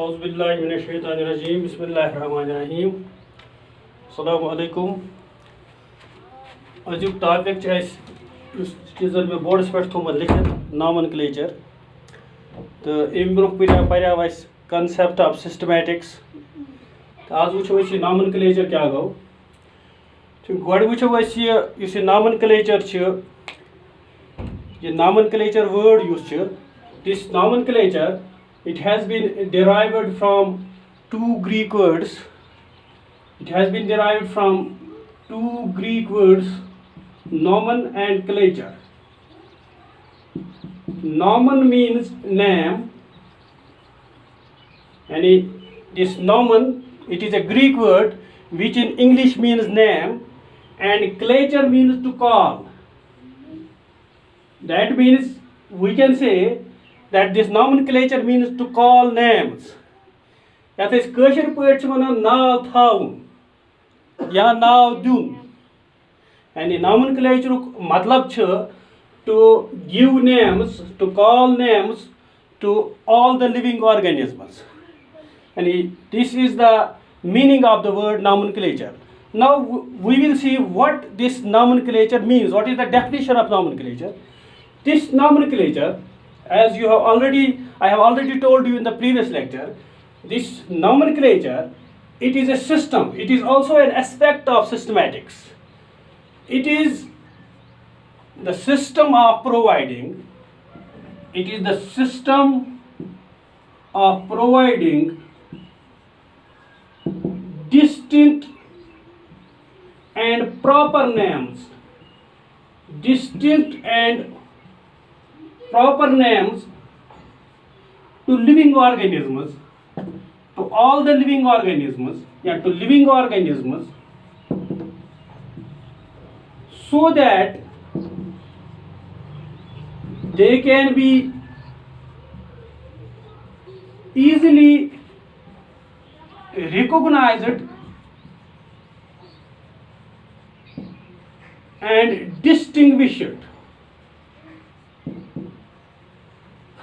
औज़ुबिल्लाहिमिनश्शैतानिर्रजीम बिस्मिल्लाहिर्रहमानिर्रहीम अस्सलामु अलैकुम। अजुक टॉपिक जन मे बोर्डस पे थोमुत लिखित नॉमनक्लेचर तो अम ब्रोह पढ़ो कंसेप्ट ऑफ सिस्टमैटिक्स। तो आज वो नॉमनक्लेचर क्या गो। तो गो वो नॉमनक्लेचर ये nomenclature word this nomenclature it has been derived from two Greek words. It has been derived from two Greek words, nomen and klecher. Nomen means name, and this nomen, it is a Greek word which in English means name, and klecher means to call. That means we can say that this nomenclature means to call names. That is kashir pait wanan naw thaun ya naw dun. And the nomenclature matlab to give names, to call names to all the living organisms. And this is the meaning of the word nomenclature. Now we will see what this nomenclature means. What is the definition of nomenclature? This nomenclature, as I have already told you in the previous lecture, this nomenclature, it is a system. It is also an aspect of systematics. It is the system of providing. It is the system of providing distinct and proper names. Distinct and proper names to living organisms, to all the living organisms, to living organisms, so that they can be easily recognized and distinguished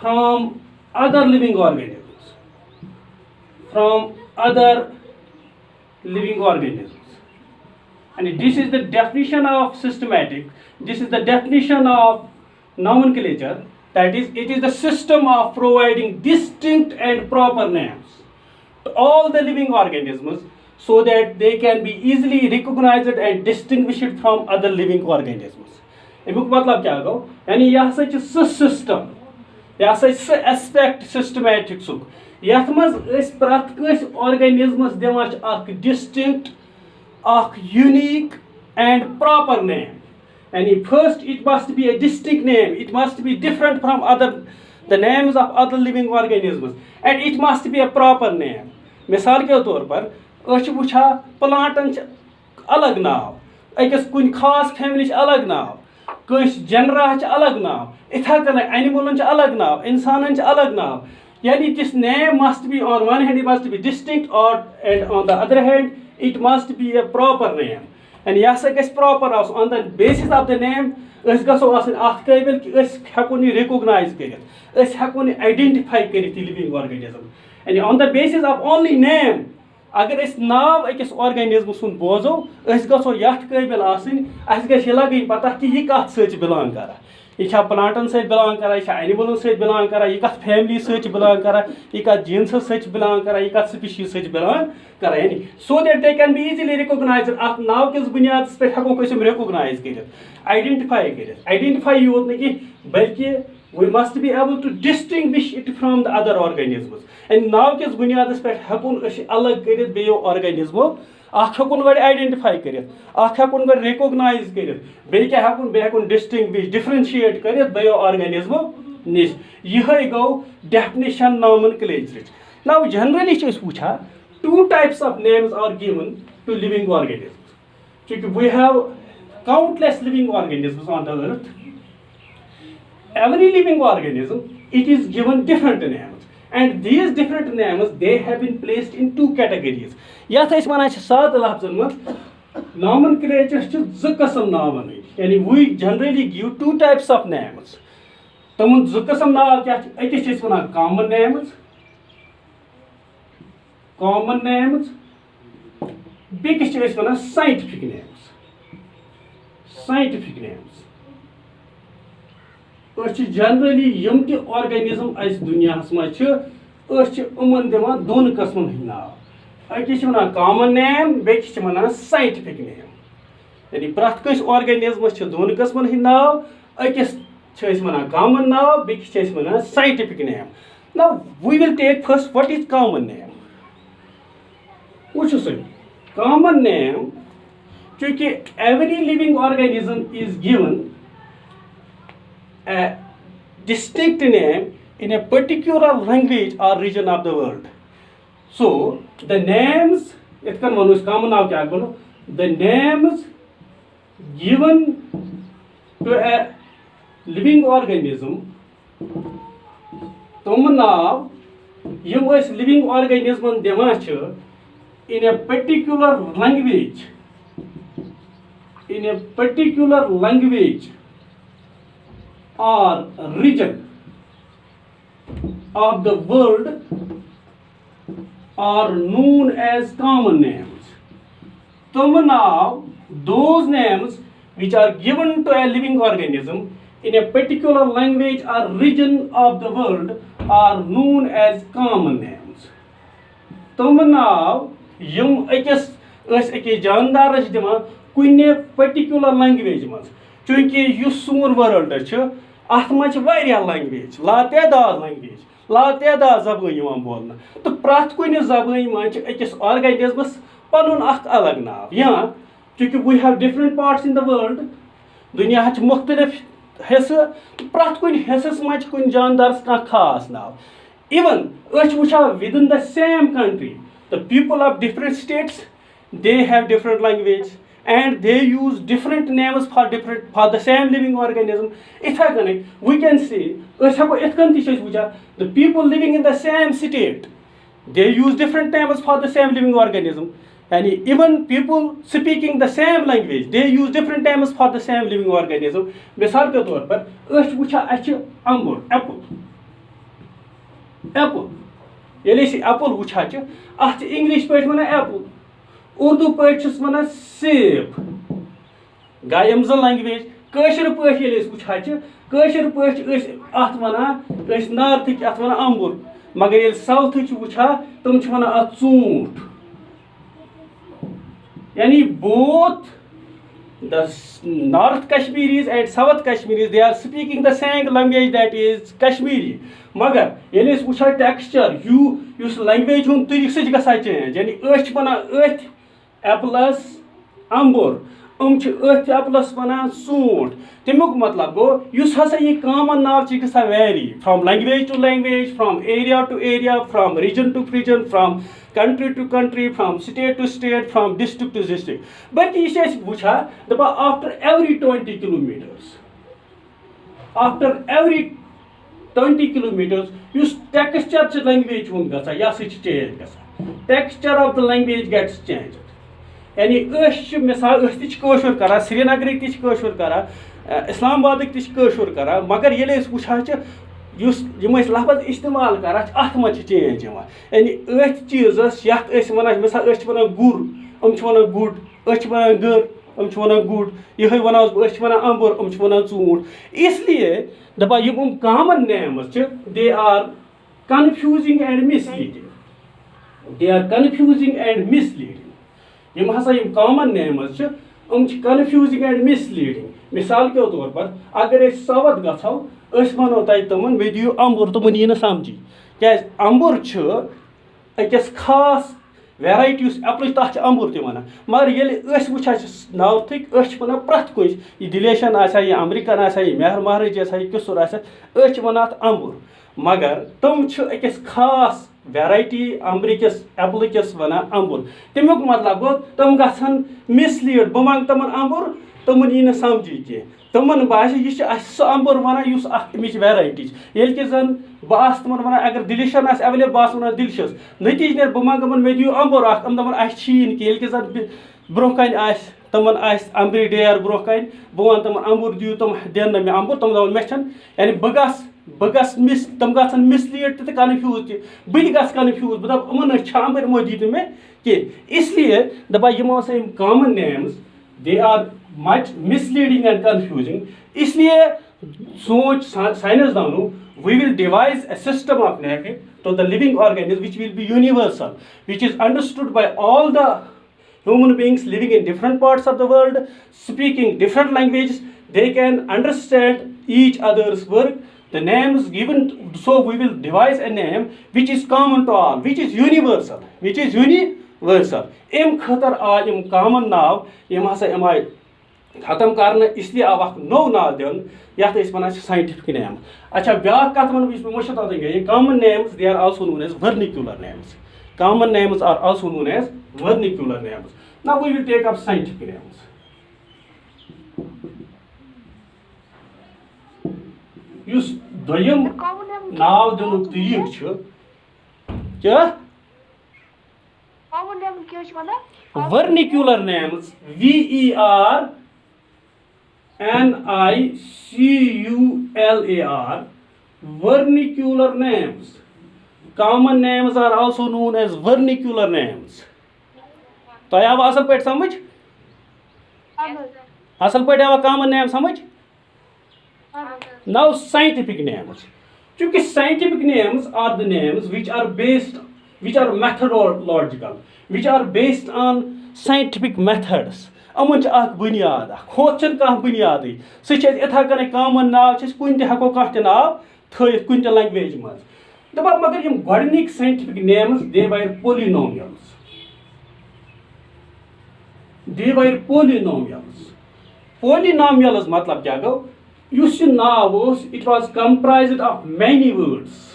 from other living organisms, and this is the definition of systematic. This is the definition of nomenclature, that is, it is the system of providing distinct and proper names to all the living organisms so that they can be easily recognized and distinguished from other living organisms. अमुक मतलब क्या गो, यानी यह system, यह aspect systematics यथ मज प्रत organisms Diwan distinct, unique and proper name. And first it must be a distinct name. It must be different from the names of other living organisms, and it must be a proper name. मिसाल के तौर पर वुछा plankton अलग नाव, अकिस कुन खास family अलग नाव, कस genre अलग नाव, इथा कन एनिमलन अलग नाव, इंसान अलग नाव. Yani this name must be, on one hand it must be distinct, and on the other hand it must be a proper name. And yes, it is proper also. On the basis of the name, us gaso asan ath kabil ki us hakuni recognize karit, us hakuni identify karit living organism. And on the basis of only name, अगर इस नाव अकिस organism सुन बोजो अस गो यथ काबिल आसन अस गई लगन पता कि यह कत सत बिलोंग करा, यह प्लांटन सत बिलोंग करा, यह एनिमलन सत बिलोंग करा, यह कत फैमिली सत बिलोंग करा, यह कत जिन्स सत बिलोंग करा, यह कत स्पीशीज सत बिलोंग करा. यानी so that they can be easily recognize. अत नाव किस बुनियाद पे हेको रिकॉग्नाइज कर, आइडेंटिफाई योत न बल्कि we must be able to distinguish it from the other organisms. And now किस बुनियाद पे हेकुन अलग कर बेयो organismo अख हेकुन गड आइडेंटिफाई कर, अख हेकुन गड रिकॉग्नाइज कर, बे क्या हेकुन डिस्टिंग्विश डिफरेंशिएट कर बेयो organismo निश. यह गो डेफिनेशन nomenclature. Now generally वुछा two types of names are given to living organisms. We have countless living organisms on the earth. Every living organism, it is given different names, and these different names, they have been placed in two categories. Yath is wana saad lafzan maz nomenclature ch zu qisam naam vanai. Yani we generally give two types of names. Tamun zu qisam naam kya akis is wana common names, common names, बेकिस च वनान scientific names. Scientific names. Generally यम ti organism as दुनियाहस मज छ उमन दिवान दोन किस्मन हंद नाव अकिस वनान common name बेकिस वनान scientific name यानी प्रथ कस organism दोन किस्मन हंद नाव अकिस वनान common now बेकिस वनान scientific name. Now we will take first what is common name. Which is common name चूंकि every living organism is given a distinct name in a particular language or region of the world. So the names, it can one is common now kya bolo, the names given to a living organism, tom now yum was living organism devan cha in a particular language, or region of the world are known as common names. So now those names which are given to a living organism in a particular language or region of the world are known as common names. So now yum ekis jandar divan kune particular language mans chunki yus sun world cha ath mach variya language latedad zabani yivan bolna to prat kune zabani mach ekis organismus panun akh alag nav ya chunki we have different parts in the world duniya hach mukhtalif hissa prat kune hissas mach kun jandar ka khas nav even within the same country the people of different states they have different language and they use different names for the same living organism. We can see the people living in the same state they use different names for the same living organism, and even people speaking the same language they use different names for the same living organism. Misal ke taur par angur apple yele si apple wucha ch ach English pait mana apple, Urdu pait chus mana sep, gayam zan language kashir pait yele wucha ch kashir pait ach mana kas north ki ach mana ambur magar yel south ki wucha tum ch mana ach zoont. Yani both the North Kashmiris and South Kashmiris they are speaking the same language, that is Kashmiri. Magar yelis wucha texture use language hun tarik se gasa change. Yani ach bana ach apples ambur ch ach apples bana soont. Temuk matlab go yus hasa ye common nav chi gasa vary from language to language, from area to area, from region to region, from country to country, from state to state, from district to district. But he says wucha after every 20 kilometers, use texture language hun gasa ya sich change gasa, texture of the language gets changed. Yani misal tich kashur kara, Srinagar tich kashur kara, Islamabad tich kashur kara, magar yele wucha cha yus yimais lafaz istemal kara ath mach change yawan. Yani ach cheezas yak wana misal ach wana gur ch wana good, ach wana gur ch wana good, yehoy wana ach wana ambur ch wana zoont. Isliye daba yum common names they are confusing and misleading. Yum hasa yum common names confusing and misleading. Misal ke taur par agar es savat gathau ës wano tai taman video ambur taman yina samji kya ambur ch ekis khas variety us apple tach ambur te wana mar yele ës wucha naw thik ës wana prat kuch ye dilation asa ye american asa ye mehr maharaj asa ye kusur asa ës wana ambur magar tum ch ekis khas variety amrikis apple kis wana ambur temuk matlab go tum gathan mislead bamang taman ambur taman yina samji ke तमन बासे ये अंबर one use अमिच variety ये जन बस तमन one अगर deletion available बस one delicious नतीज ने बह मंगमन मे दियो अंबर दपन अीन कि जन ब्रोह कन तमन अम्बरी डेर ब्रोह कन बह वन तमन अंबुर दियो तम दिन मे अंबुर तम दपन मे यानी बह गस बस मिस तम गन मिसलीड तो कन्फ्यूज बह कन्फ्यूज बह दप यमन छाम मो दी मे कह इसलिए दपा यम common names they are much misleading and confusing इसलिए सोच साइंसदानों we will devise a system of naming to the living organisms which will be universal, which is understood by all the human beings living in different parts of the world, speaking different languages. They can understand each other's work. The names given, so we will devise a name which is common to all, which is universal, which is universal. Im khatar aaj im common naam, im hasa im aaj खत्म करना इसलिए आव no नाव दिन यथ one scientific name अच्छा ब्या कत वन मुशत ये common names they are also known as vernacular names common names are also known as vernacular names now we will take up scientific names युस दोयम नाव दिनुक तरीक छ क्या कॉमन नेम क्या छ वना vernacular names VER NICULAR vernacular names. Common names are also known as vernacular names. तो आया असल पे समझ असल पे आया कॉमन नेम समझ नाउ साइंटिफिक नेम्स क्योंकि scientific names are the names which are methodological which are based on scientific methods अमन बुनियाद खोत कह बुनियाद सह इथा कन कॉमन नाव कुन हेको कह नाव थत कुन लैंग्वेज मज दपा मगर यम गोडनिक scientific names they were polynomials मतलब क्या गो युस नाव it was comprised of many words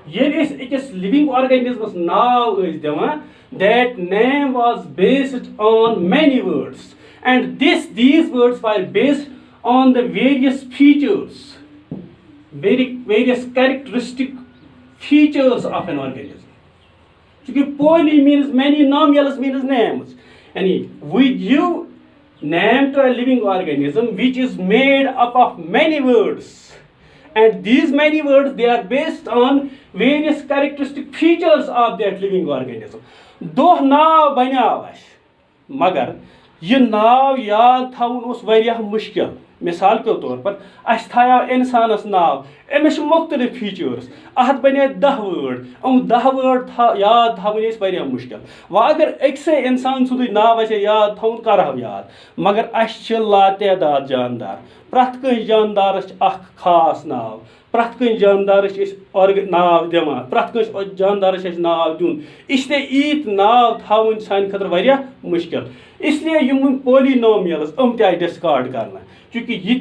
ये अकिस लिविंग ऑर्गेनिजमस नाव दिवान that name was based on many words and these words were based on the various features various characteristic features of an organism because poly means many nomials means names and we give name to a living organism which is made up of many words and these many words they are based on various characteristic features of that living organism दो नाव बनाव मगर यह नाव याद थवन मुश्किल मिसाल के तौर पर अस थाव इंसानस नाव अमिस मुख्तलिफ फीचर्स अत बने 10 वर्ड 10 वर्ड याद थवन मुश्किल वह अगर अक्से इंसान सुद नाव याद थवन करह याद मगर अस लातदाद जानदार प्रथ कह जानदारस खास नाव प्रथ कह जानदारस नाव दिवान प्रथ जानदारस नाव दिन इसलिए ईत नाव थवन सान खतर मुश्किल इसलिए यम पोलिनोमियल्स आय डिस्कार्ड करना क्योंकि ये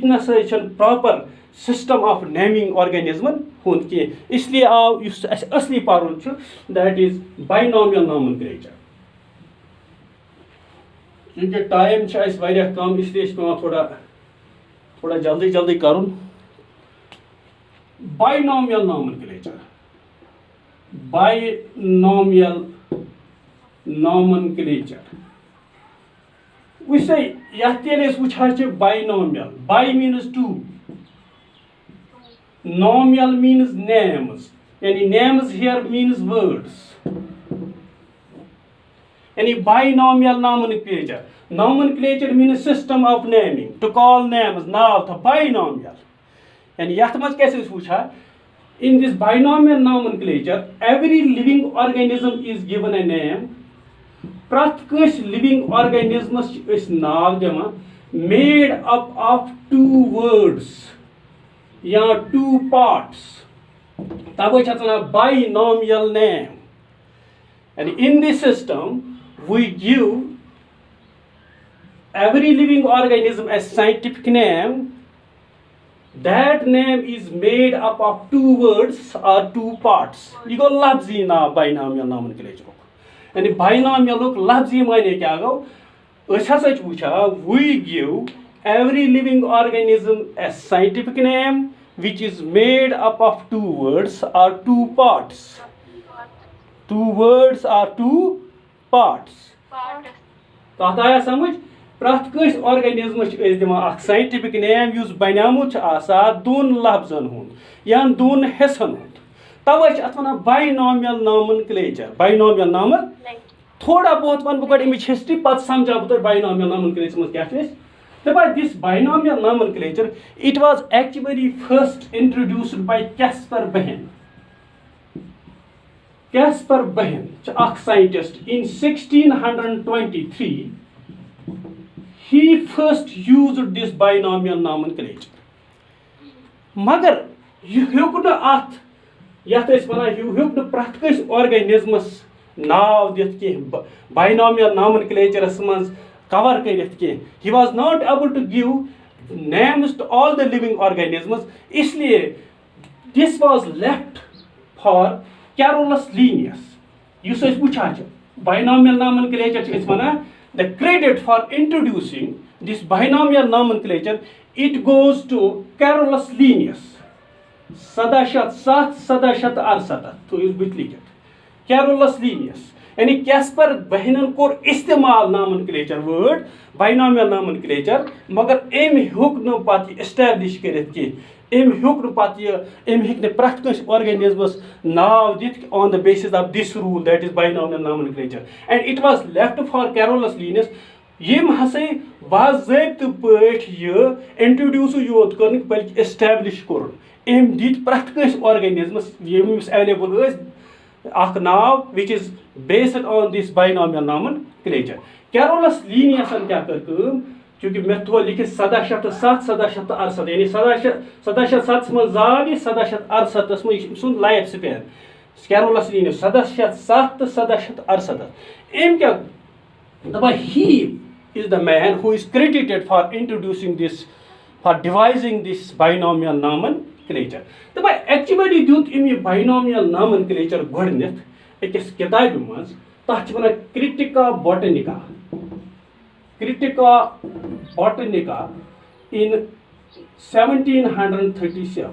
प्रॉपर सिस्टम ऑफ नेमिंग ऑर्गेनिज्मन हुंद कह इसलिए आव असली पर्न दैट इज बाइनोमियल नॉमेनक्लेचर क्योंकि टाइम कम इसलिए थोड़ा जल्दी जल्दी कर बाइनोमियल नॉमेनक्लेचर वैसे वो binomial bi means two nomial means names यानी नेम्स हियर मीन्स वर्ड्स यानी binomial nomenclature means system of naming to call names नाव था बाइनोमियल यानी यथ मज कैसे वुछा in this binomial nomenclature every living organism is given a name प्रथ कस लिविंग ऑर्गेनिजमस नाव दिवान मेड अप ऑफ 2 वर्ड्स या 2 पार्ट्स तवे binomial name and in this system we give every living organism a scientific name that name is made up of 2 words or 2 parts ये गो लफ्जी नाव binomial nomenclature यानी binomial लफ्जी माने क्या गो वुछा we give every living organism a scientific name which is made up of 2 words or 2 parts 2 words or 2 parts कत आया समझ प्रथ कस ऑर्गेनिज्मस दिवान scientific name उस बनियामुत दोन लफ्जन हुंद या दोन हिस्सन हुंद तवे अत वन बाइनॉमियल नॉमेनक्लेचर बाइनॉमियल नामन थोड़ा बहुत वन बह अमिच हिस्ट्री पत समझा बह बाइनॉमियल नॉमेनक्लेचर मज क्या दपा this binomial nomenclature it was actually first introduced by Caspar Bauhin scientist in 1623 he first used this binomial nomenclature मगर यह हेक न अत यथ वन यह हेक न प्रथ कस ऑर्गेनिज्मस नाव दित कह बाइनॉमियल नॉमेनक्लेचरस मज कवर करित कह he was not able to give names to all the living organisms इसलिए this was left for Carolus Linnaeus yus es wuchan binomial nomenclature is wana the credit for introducing this binomial nomenclature it goes to Carolus Linnaeus 1707-1768 तो इस बित लिखित Carolus Linnaeus यानी Caspar बहनन core इस्तेमाल nomenclature word binomial nomenclature मगर M हेक न पत establish करित कि एम हेक न पत एम हेक न प्रथ कस ऑर्गेनिज्मस नाव दित on the basis of this rule that is binomial nomenclature and it was left for Carolus Linnaeus यम हसे बाज़ाब्त पठ ये इंट्रोड्यूस योत करन बल्कि एस्टैब्लिश कर एम दित प्रथ कस ऑर्गेनिज्मस यमिस अवेलेबल अख नाव which is based on this binomial nomenclature Carolus लीनियसन क्या कर चूंकि मे थो लिखित 1707-1768 यानी 1707 मज जाव 1768 मज सुन लाइफ स्पैन कैरोलस लीनियस 1707-1768 एम क्या दपा he is the man who is credited for introducing this for devising this binomial nomenclature दपा एक्चुअली दुत इम बाइनॉमियल नॉमेनक्लेचर गोडनेथ एकस किताब मज तथ वन क्रिटिका बोटनिका in 1737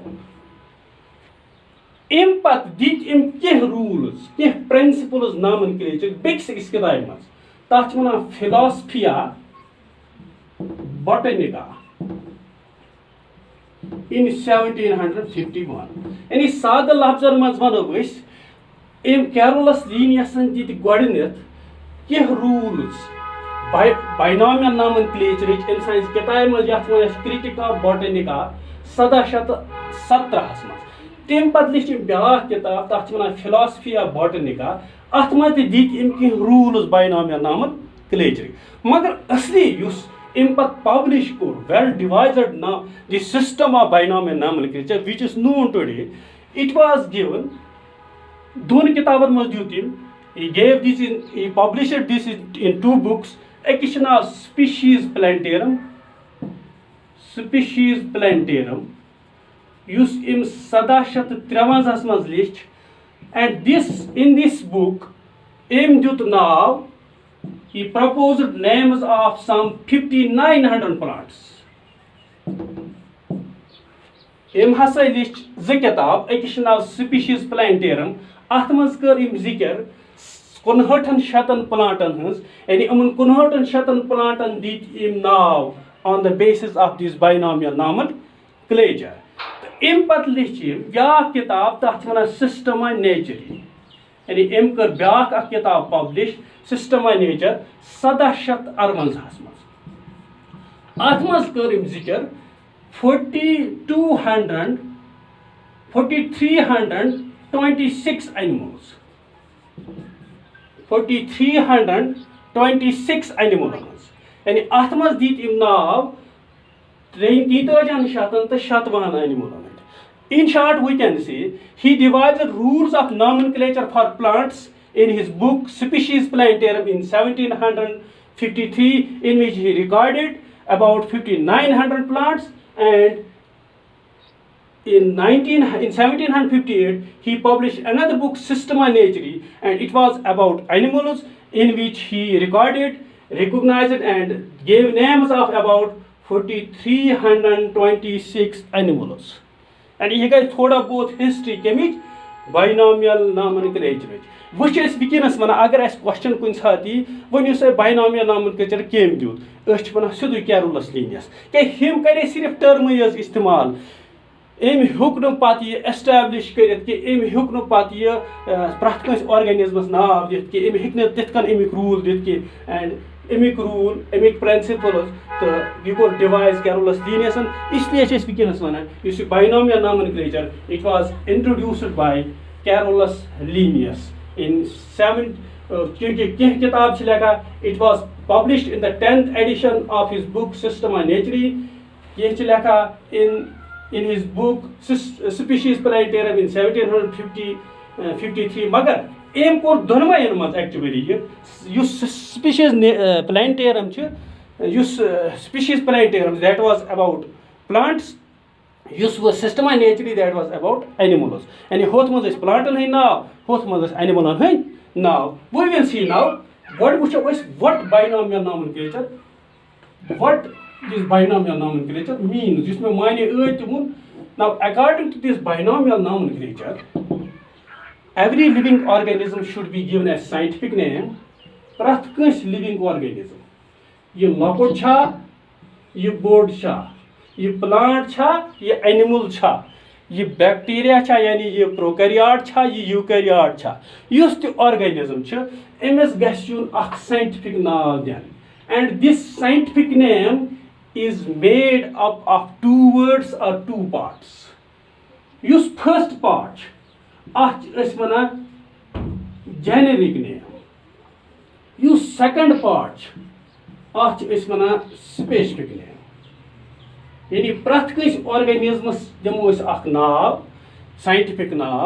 इम पत दित इम कह रूल्स कह प्रिंसिपल्स नॉमेनक्लेचर बेक्स किताब मज तथ वन फिलोसफिया बोटनिका in 1751 यानी साद लफ्जन मज वनो एम कैरोलस लीनियसन दित गोडनेथ कह rules binomial nomenclature in science किताब मज यथ वन क्रिटिका बोटनिका 1717 मज तम पत लिख ब्या किताब तथ वन फिलोसफिया बोटनिका अत मज दित इम कह रूल्स बाइनॉमियल नॉमेनक्लेचर मगर असली युस इम पत पब्लिश कोर वेल डिवाइडेड ना the system of binomial nomenclature which is known today it was given दोन किताबन मज दित he gave this he published this in two books एक नाव species plantarum युस इम 1753 मज लिख and this in this book इम दित नाव he proposed names of some 5900 plants इम हसा लिख ज किताब एक नाव species plantarum अत मज कर इम जिक्र 59 प्लांटन हज यानी अमन 59 प्लांटन दित इम नाव on the basis of this binomial nomenclature इम पत लिख ब्या किताब तथ वन सिस्टमा नेचरी यानी इम कर ब्या किताब पब्लिश सिस्टमा नेचर 1758 मज अत मज कर इम जिक्र 4326 animals 4326 animals यानी अत मज दित इम नाव 3,750 animals in short we can say he devised rules of nomenclature for plants in his book Species Plantarum in 1753 in which he recorded about 5900 plants and in 1758 he published another book Systema Naturae and it was about animals in which he recorded, recognized and gave names of about 4326 animals and ये गई थोड़ा बहुत history कमिच binomial nomenclature वह वनस one अगर question कुछ सात यी one binomial nomenclature केम दित वन सीधे कैरोलस लीनियस क्या हम करे सिर्फ टर्म इस्तेमाल अम हेक पे यह एस्टैब्लिश कर हेक पे प्रत कंस ऑर्गेनिजमस नाव दिख कि अम तिथ कन अमिक रूल दिख कि एंड अमिक रूल अमिक प्रिंसिपल्स तो यह कोर डिवाइस कैरोलस लीनियसन इसलिए वनस वन binomial nomenclature it was introduced by Carolus Linnaeus in 7 क्योंकि कह किताब लिखा it was published in the 10th edition of his book Systema Naturae कह लिखा in his book Species Planetarium in 1753 मगर एम कोर दोनों मज actually species planetarium species planetarium that was about plants Systema नेचुरी that was about animals यानी होथ मज plankton हंद नाव होथ मज एनिमलन हंद now we will see now गो वो what binomial nomenclature what this binomial nomenclature means जिस में माने तुम now according to this binomial nomenclature every living organism should be given a scientific name प्रत कंस living organism ये लॉकट छा ये बोर्ड छा ये प्लांट छा ये एनिमल छा ये बैक्टीरिया छा यानी ये प्रोकैरियोट छा ये यूकैरियोट छा युस ते ऑर्गेनिज्म छ एमस गस्युन अख साइंटिफिक नाम then and this scientific name is made up of 2 words or 2 parts use first part wana generic name use second part wana specific name यानी प्रत कंस ऑर्गेनिजमस दिमो अख नाव साइंटिफिक नाव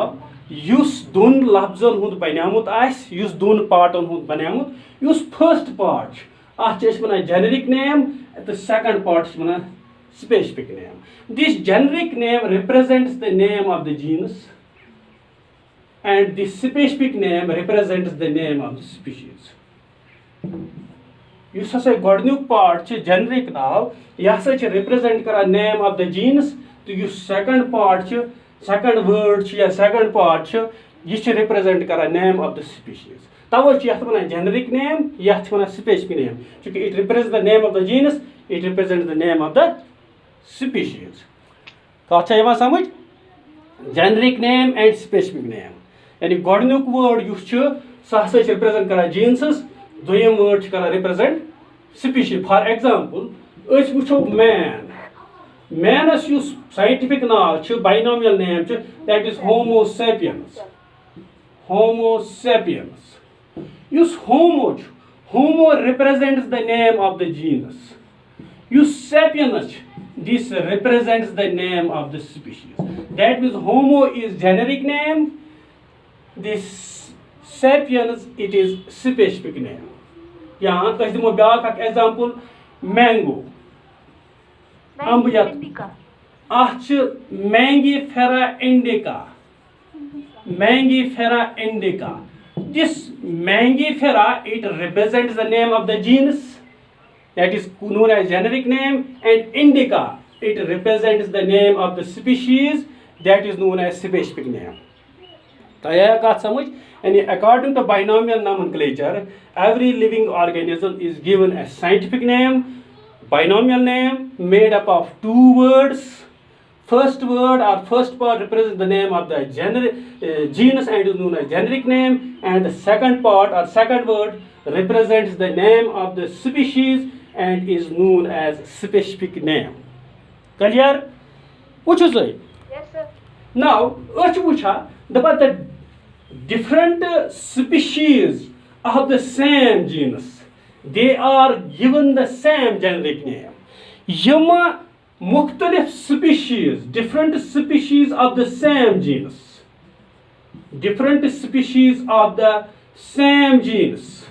युस दोन लफ्जन हुंद बन्यामुत आस युस दोन पार्टन हुंद बन्यामुत युस फर्स्ट पार्ट वन जेनेरिक नेम तो सेकंड पार्ट वन specific name this generic name represents the name of the genus and the specific name represents the name of the species. Yus hasa godnyuk part ch generic naw yasa ch represent kara name of the genus to yus second part ch second word ch ya second part ch yis ch represent kara name of the species. Tawo ch yath bana generic name yath bana specific name because it represents the name of the genus, it represents the name of the species. Kath cha yavan samajh generic name and specific name यानी गोडनुक word use सह represent कर जीनसस दोयम word कर represent species for example वो man minus use scientific now binomial name that is Homo sapiens Homo sapiens use homo represents the name of the genus use sapiens this represents the name of the species that means homo is generic name this sapiens it is specific name यहाँ कह दिमो back अक example mango अम्बयत आछ Mangifera indica this Mangifera it represents the name of the genus that is known as generic name and indica it represents the name of the species that is known as specific name. And according to binomial nomenclature, every living organism is given a scientific name, binomial name made up of 2 words. First word or first part represents the name of the genus and is known as generic name, and the second part or second word represents the name of the species and is known as specific name. Clear? What you say? Yes, sir. Now, the different species of the same genus, they are given the same generic name. Yama mukhtalif species, different species of the same genus, different species of the same genus.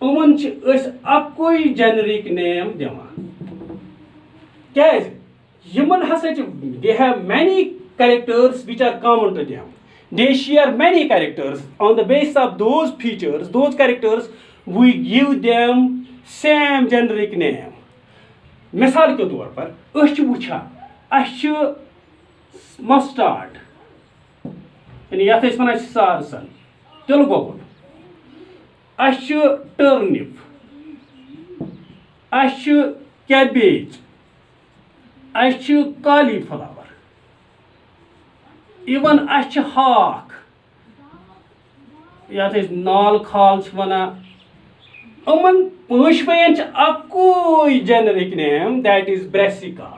Uman is akoi generic name divan. Guys, human has they have many characters which are common to them. They share many characters. On the basis of those features, those characters, we give them same generic name. मिसाल के तौर पर वुछा mustard यानी यथ वन सारसन तिल गोगुल टर्निप कैबेज कॉलीफ्लावर इवन हाक यथ नाल खाल वनान अमन पांचवेन अकुई generic name that is Brassica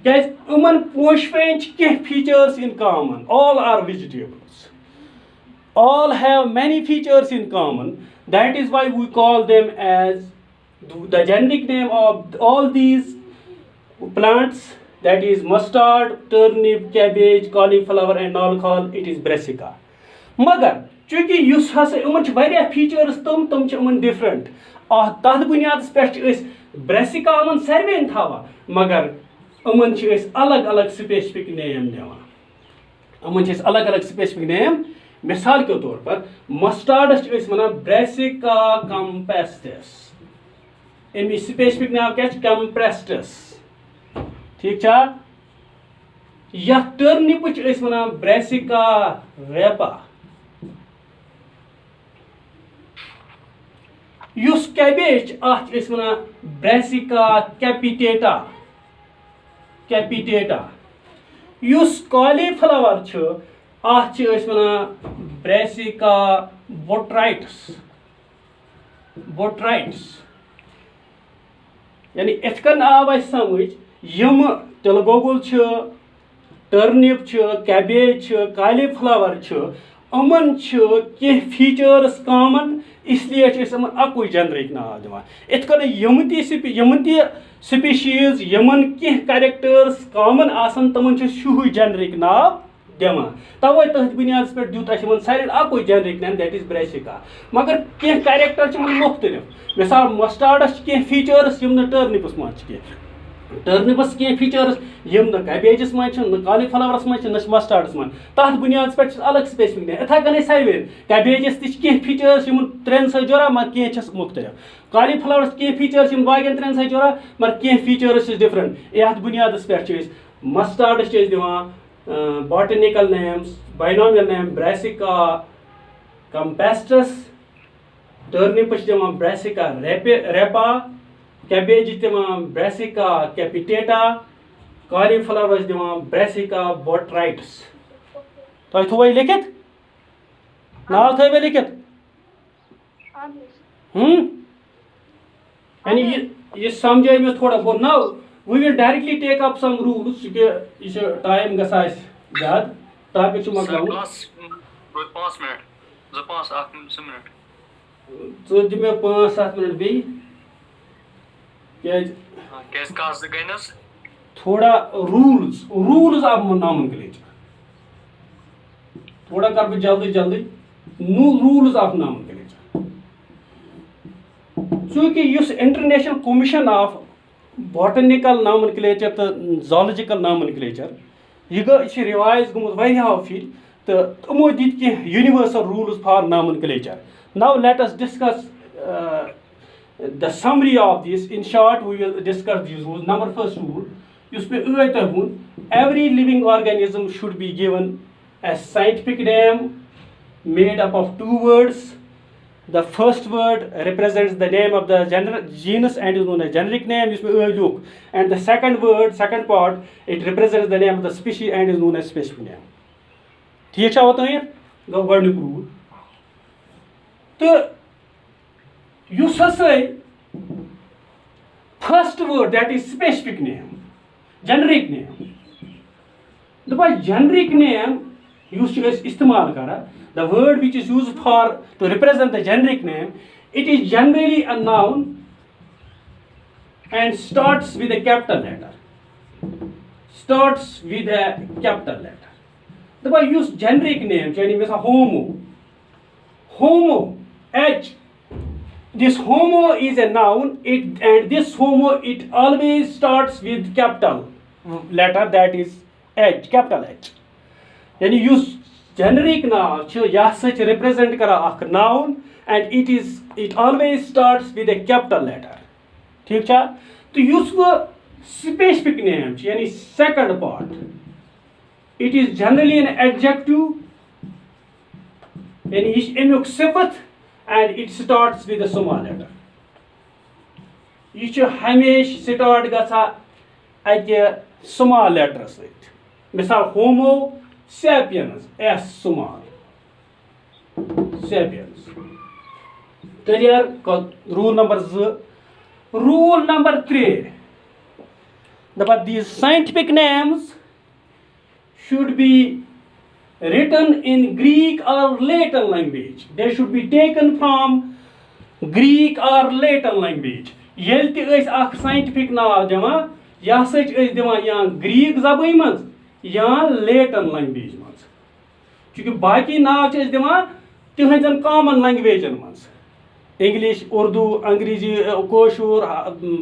अमन पांचवेन कह features in common all are vegetables all have many features in common that is why we call them as the generic name of all these plants that is mustard turnip cabbage cauliflower and all call it is brassica मगर चूंकि use हसा उमन features तम different तथ बुनियाद पे Brassica अमन सर्वेन थवा मगर अमन अलग अलग स्पेसिफिक नेम दिवान अमन अलग अलग स्पेसिफिक नेम मिसाल के तौर पर मस्टार्डस वन ब्रेसिका कंपेस्टस अमी स्पेसिफिक नाम क्या कंप्रेस्टस ठीक या टर्निप वन ब्रेसिका रेपा युस कैबेज वन ब्रेसिका कैपिटेटा युस कॉलीफ्लावर वन ब्रेसिका बोट्राइट्स यानी इथकन आव समझ यम तिलगोगुल टर्निप कैबेज कॉलीफ्लावर अमन कह फीचर्स कॉमन इसलिए अमन अकुई जनरिक नाव दिवान इथकन यम ती स्पीशीज यमन कह कैरेक्टर्स कॉमन आसन तमन शुह जनरिक नाव दिवान तवे तथ बुनियाद पे दुत सारे अकुई generic name that is Brassica मगर कह कैरेक्टर मुख्तलिफ मिसाल मस्टार्डस कह फीचर्स यम टर्निपस मज टर्निपस कह फीचर्स यम न कैबेजस मज न कॉलीफ्लावरस मज न मस्टार्डस मज तथ बुनियाद पे अलग स्पेसिफिक नेम इथा कन सर्वेन कैबेजस कह फीचर्स यम त्रेन सह जुड़ा मगर कह मुख्तलिफ कॉलीफ्लावरस कह फीचर्स यम बाकियन त्रेन सह जुड़ा मगर कह फीचर्स डिफरेंट यथ बुनियाद पे मस्टार्डस दिवान botanical names binomial name brassica campestus turnip brassica repa cabbage brassica capitata cauliflower brassica botrys तो थोड़ा लिखित नाव थे लिखित यानी ये समझे में थोड़ा बहुत ना we will directly take up some rules because time gasa jad topic moklau 5 minute so 5 minute so dime 5-7 minute bhi कैस कास गइनस थोड़ा rules of nomenclature थोड़ा कर भी जल्दी rules of nomenclature चूंकि use international commission of botanical nomenclature तो zoological nomenclature यह revise गुमुत वारियाहो फिर तो तमो दित कि universal rules for nomenclature now let us discuss the summary of this in short we will discuss these rules number first rule yus pe every living organism should be given a scientific name made up of 2 words. The first word represents the name of the genus and is known as generic name. And the second part, it represents the name of the species and is known as specific name. ठीक है होता है governing rule तो युस first word that is specific name generic name दपा generic name युस इस्तेमाल करा the word which is used to represent the generic name it is generally a noun and starts with a capital letter the by use generic name yani misa homo h this homo is a noun and this homo it always starts with capital letter that is h capital H yani use generic noun यह represent करा noun and it always starts with a capital letter ठीक है तो use वो specific name यानी second part it is generally an adjective, yani yeh chh amiuk sifat, and it starts with a small letter. Yeh chh hamesh start gatha ake small letter sait. Misal homo sapiens, s small, sapiens. Clear? Rule number 2. Rule number 3. But these scientific names should be written in Greek or Latin language. They should be taken from Greek or Latin language. Yel ti ais ak scientific naam dima, ya sach ais dima ya Greek zabani mans, ya Latin language mans. Chunki baki naam ais dima tihanjan common language mans. English, Urdu, Angrezi, Koshur,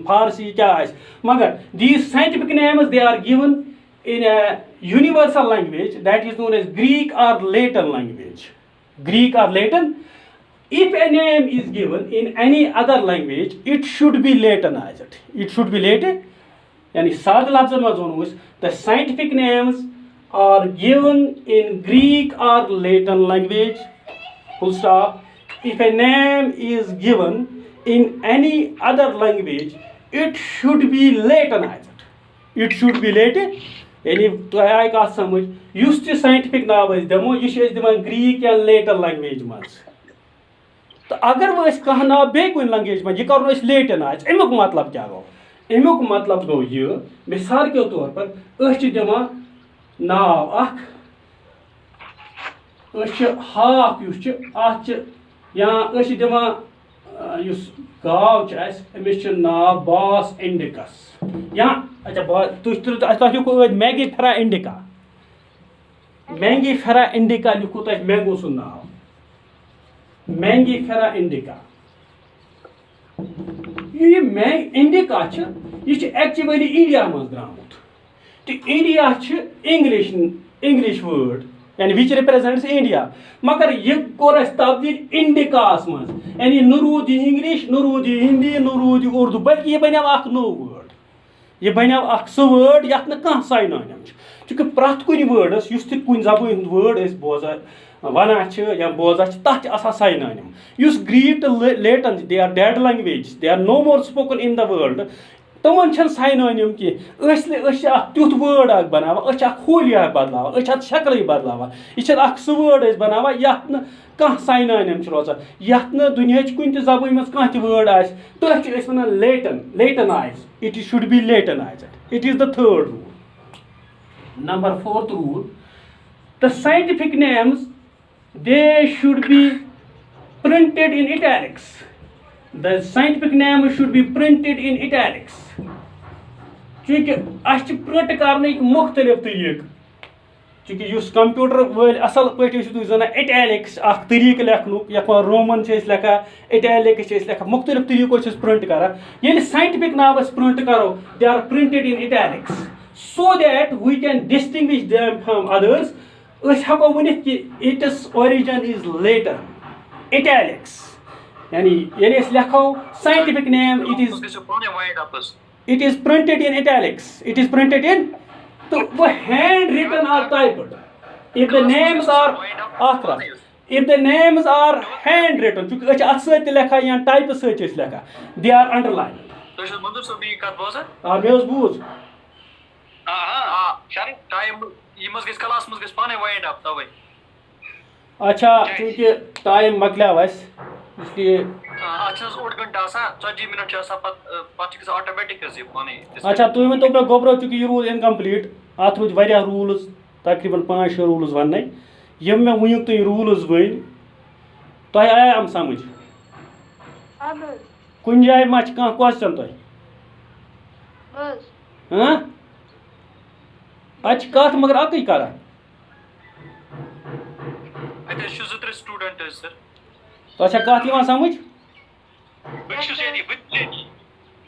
Farsi, kya hai. Magar these scientific names, they are given in a universal language that is known as Greek or Latin language. Greek or Latin. If a name is given in any other language, it should be Latinized. It should be Latin. Yani saad lafzan ma zonus, the scientific names are given in Greek or Latin language. Full stop. If a name is given in any other language, it should be Latinized. It should be Latin. Yani to I ka samajh, used to scientific naam is demo, you should demand Greek and Latin language mas. तो अगर वो इस कहना बे कोई language में ये करो इस Latinized, एमुक मतलब क्या गो? एमुक मतलब गो ये मिसाल के तौर पर अश दिमा नाव अख अश हाक युस अच या अश दिमा युस गाव छ अस अमिस छ नाव बॉस इंडिकस या अच्छा तुह लिखो मैगी फेरा इंडिका लिखो तुम मैंगो सुन नाव मैंगी फेरा इंडिका ये मैंग इंडिका यह एक्चुअली इंडिया मज द्रामुत तो इंडिया इंग्लिश वर्ड यानी विच रिप्रेजेंट्स इंडिया मगर यह कोर तब्दील इंडिकास मज यानी न रूद इंग्लिश न रूद हिंदी न रूद उर्दू बल्कि यह बनो अख नो वर्ड यह बनो अख सो वर्ड यथ न कह साइनोनिम चूंकि प्रथ कुन वर्डस युस ति कुन जबान हुंद वर्ड बोजा वना या बोजा तथ साइनोनिम युस ग्रीक तो लेटन they are dead language they are no more spoken in the world तमन छन साइनोनिम कि तुथ वर्ड अख बनावा खोलिया बदलावा शक्ल बदलावा यह सह वर्ड बनावा यथ न कह साइनोनिम रोजान यथ न दुनिया कुन जबान मज कह वर्ड आ तथ वन latinize it should be latinized it is the third rule number fourth rule the scientific names they should be printed in italics. The scientific name should be printed in italics. चूँकि अस print करने मुख्तलिफ तरीक चूँकि use computer वल असल पे जाना italics तरीक लेखनुक यथ रोमन लेखा इटैलिक्स लेखा मुख्तलिफ तरीको प्रिंट करान ये साइंटिफिक नाम प्रिंट करो they are printed in italics so that we can distinguish them from others हको वन कि its origin is later italics यानी लेखो scientific name it is printed in italics. It is printed in तो वो hand written or typed. If the names are if the names are hand written चूँकि अच्छे अथ सत लेखा या टाइप सत लेखा they are underlined. तो इस मंदुर सब भी कर बोझ है? हाँ मैं उस बूझ. शारिक टाइम ये मज़ किस क्लास मज़ किस पाने wind up तब अच्छा चूँकि टाइम मकला वैस इसलिए अच्छा ओड घंटा सा 20 मिनट जैसा पत किस ऑटोमेटिक कर पाने अच्छा तुम में तो पे गोबरो चूँकि ये रूल इनकम्प्लीट अथ रूद वारिया रूल्स तकरीबन 5-6 रूल्स वन यम मे वुक तुम रूल्स वन तुम आया हम समझ कुन जाए मा कह क्वेश्चन तुम हाँ अच्छ कत मगर अक कर स्टूडेंट सर तो अच्छा कत समझ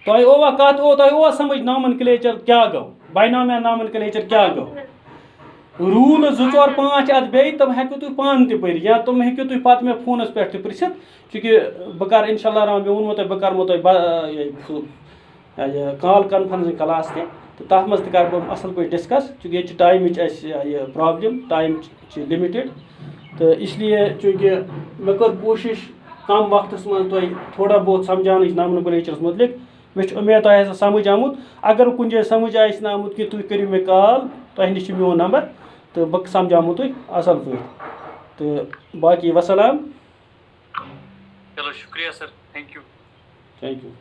तुम ओवा कत तुम समझ नॉमेनक्लेचर क्या गो बाइनोमियल नॉमेनक्लेचर क्या गो रूल 2-4-5 अत बे तम हेकु तुम पान त पर या तुम हेकु तुम पत मे फोनस पे पृछित चूँकि बह कर इंशाल्लाह मे वोनमो तुम बह करमो तुम कॉल कॉन्फ्रेंसिंग क्लास ते तो तथ मज कर बह असल पे डिस्कस चूँकि ये टाइम यह प्रॉब्लम टाइम लिमिटेड तो इसलिए चूँकि मे कर कोशिश कम वक्त मज तुम थोड़ा बहुत समझान नोमेनक्लेचरस मुतलिक मे उम्मीद तुम समझ आमुत अगर कुछ जाए समझ आए आमुत कि तुम करो मे कॉल तुह नश मोन नंबर तो बह समझामो तुम असल पे तो बाकी वसलाम। चलो शुक्रिया sir, thank you. Thank you.